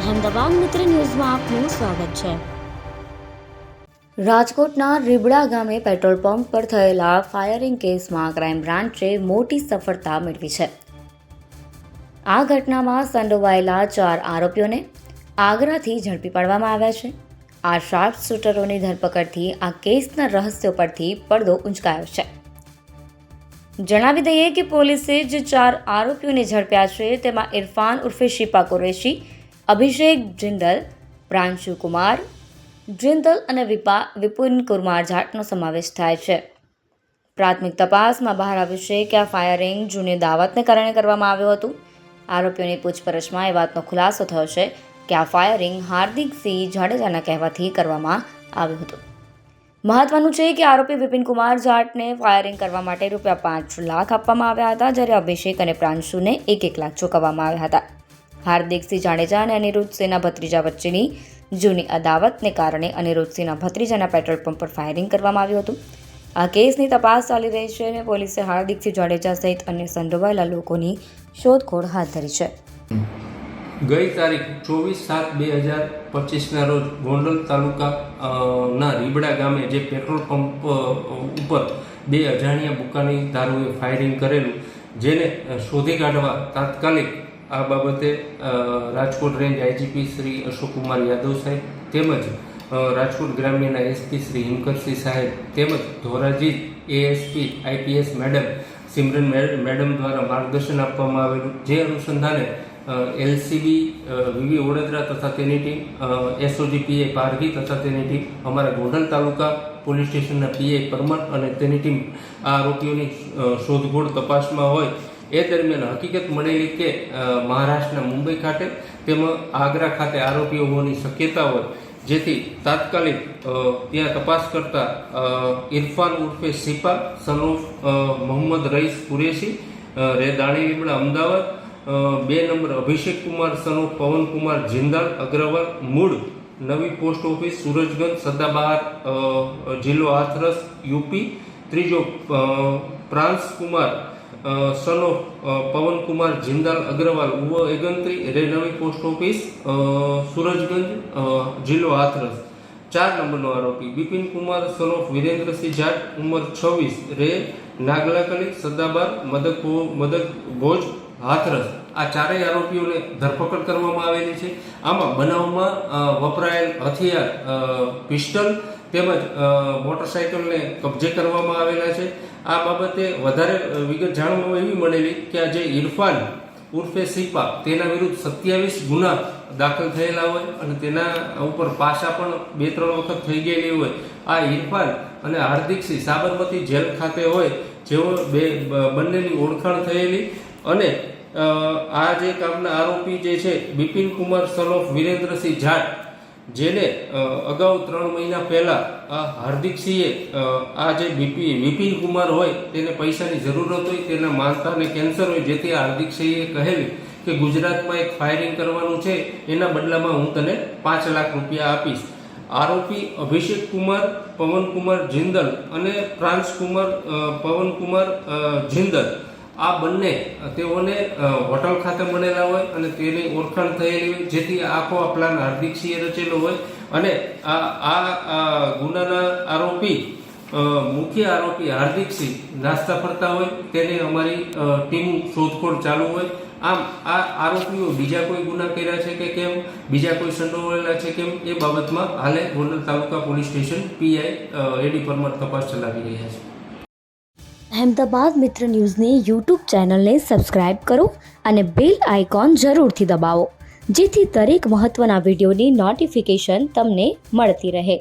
અહેમદાબાદ મિત્ર ન્યૂઝમાં આપનું સ્વાગત છે। રાજકોટના રીબડા ગામે પેટ્રોલ પંપ પર થયેલા ફાયરિંગ કેસમાં ક્રાઇમ બ્રાન્ચે મોટી સફળતા મેળવી છે। આ ઘટનામાં સંડોવાયેલા 4 આરોપીઓને આગ્રાથી ઝડપી પાડવામાં આવ્યા છે। આ શાર્પ શૂટરોની ધરપકડથી આ કેસના રહસ્યો પરથી પડદો ઉંચકાયો છે। જણાવી દઈએ કે પોલીસે જે 4 આરોપીઓને ઝડપ્યા છે તેમાં ઇરફાન ઉર્ફે શિપા કુરેશી, અભિષેક જિંદલ, પ્રાંશુ કુમાર જિંદલ અને વિપિન કુમાર જાટનો સમાવેશ થાય છે। પ્રાથમિક તપાસમાં બહાર આવ્યું છે કે આ ફાયરિંગ જૂની દાવતને કારણે કરવામાં આવ્યું હતું। આરોપીઓની પૂછપરછમાં એ વાતનો ખુલાસો થયો છે કે આ ફાયરિંગ હાર્દિકસિંહ જાડેજાના કહેવાથી કરવામાં આવ્યું હતું। મહત્વનું છે કે આરોપી વિપિન કુમાર જાટને ફાયરિંગ કરવા માટે ₹5 લાખ આપવામાં આવ્યા હતા, જ્યારે અભિષેક અને પ્રાંશુને $1 લાખ ચૂકવવામાં આવ્યા હતા। હાર્દિકસિંહ જાડેજા અને અનિરુદ્ધસિંહના ભત્રીજા વચ્ચેની જૂની અદાવતને કારણે અનિરુદ્ધસિંહના ભત્રીજાના પેટ્રોલ પંપ પર ફાયરિંગ કરવામાં આવ્યું હતું। આ કેસની તપાસ ચાલી રહી છે અને પોલીસે હાર્દિકસિંહ જાડેજા સહિત અન્ય સંડોવાયેલા લોકોની શોધખોળ હાથ ધરી છે। ગઈ તારીખ 24/7/2025ના રોજ ગોંડલ તાલુકાના રીબડા ગામે જે પેટ્રોલ પંપ ઉપર 2 અજાણ્યા બુકાની દારૂએ ફાયરિંગ કરેલું, જેને શોધી કાઢવા તાત્કાલિક આ બાબતે રાજકોટ રેન્જ આઈજીપી શ્રી અશોકકુમાર યાદવ સાહેબ તેમજ રાજકોટ ગ્રામ્યના એસપી શ્રી હિમકરસિંહ સાહેબ તેમજ Dhoraji ASP IPS madam Simran madam દ્વારા માર્ગદર્શન આપવામાં આવેલું, જે અનુસંધાને એલસીબી વીવી વડોદરા તથા તેની ટીમ, એસઓજી પીઆઈ પારઘી તથા તેની ટીમ, અમારા ગોંડલ તાલુકા પોલીસ સ્ટેશનના પીઆઈ પરમાર અને તેની ટીમ આ આરોપીઓની શોધખોળ તપાસમાં હોય એ દરમિયાન હકીકત મળેલી કે મહારાષ્ટ્રના મુંબઈ ખાતે તેમાં આગ્રા ખાતે આરોપીઓ હોવાની શક્યતા હોય, જેથી તાત્કાલિક ત્યાં તપાસ કરતા ઇરફાન ઉર્ફે Shipa son of Mohammad Rais Qureshi Dani Limda Ahmedabad, 2 number Abhishek Kumar son of Pawan Kumar Jindal Agarwal મૂળ નવી પોસ્ટ ઓફિસ સુરજગંજ સદાબહાર જિલ્લો હાથરસ યુપી, ત્રીજો પ્રાંશ કુમાર સન ઓફ પવન કુમાર જિંદાલ અગ્રવાલ ઉવ એગંત્રી રે નવી પોસ્ટ ઓફિસ સુરજગંજ જિલ્લો હાથરસ, 4 નંબરનો આરોપી બિપિન કુમાર સન ઓફ વિરેન્દ્રસિંહ જાટ ઉંમર 26 રે નાગલાકલી સદાબાર મદક ભોજ હાથરસ। આ 4 આરોપીઓને ધરપકડ કરવામાં આવેલી છે। આમાં બનાવમાં વપરાયેલ હથિયાર પિસ્ટલ તેમજ મોટરસાઇકલને કબજે કરવામાં આવેલા છે। આ બાબતે વધારે વિગત જાણવા એવી મળેલી કે આ જે ઇરફાન ઉર્ફે શિપા તેના વિરુદ્ધ 27 ગુના દાખલ થયેલા હોય અને તેના ઉપર પાછા પણ 2-3 વખત થઈ ગયેલી હોય। આ ઇરફાન અને હાર્દિકસિંહ સાબરમતી જેલ ખાતે હોય, જેઓ બંનેની ઓળખાણ થયેલી અને આ જે કામના આરોપી જે છે બિપિન કુમાર સન ઓફ વિરેન્દ્રસિંહ જાટ, જેને અગાઉ 3 મહિના પહેલા આ હાર્દિકસિંહે આ જે વિપિન કુમાર હોય તેને પૈસાની જરૂરત હોય, તેના માતાને કેન્સર હોય, જેથી હાર્દિકસિંહે કહેલી કે ગુજરાતમાં એક ફાયરિંગ કરવાનું છે, એના બદલામાં હું તને ₹5 લાખ આપીશ। આરોપી અભિષેક કુમાર પવન કુમાર જિંદલ અને પ્રાંશ કુમાર પવન કુમાર જિંદલ આ બંને તેઓને હોટલ ખાતે મળેલા હોય અને તેની ઓળખાણ થયેલી હોય, જેથી આખો આ પ્લાન હાર્દિકસિંહે રચેલો હોય અને આ ગુનાના આરોપી મુખ્ય આરોપી હાર્દિકસિંહ નાસ્તા ફરતા હોય, તેને અમારી ટીમ શોધખોળ ચાલુ હોય। આમ આ આરોપીઓ બીજા કોઈ ગુના કર્યા છે કે કેમ, બીજા કોઈ સંડોવાયેલા છે કેમ, એ બાબતમાં હાલે ગોંડલ તાલુકા પોલીસ સ્ટેશન પીઆઈ એડી પરમાર તપાસ ચલાવી રહ્યા છે। અહેમદાબાદ મિત્ર ન્યૂઝની યુટ્યુબ ચેનલને સબસ્ક્રાઇબ કરો અને બેલ આઇકોન જરૂરથી દબાવો, જેથી દરેક મહત્ત્વના વિડીયોની નોટિફિકેશન તમને મળતી રહે।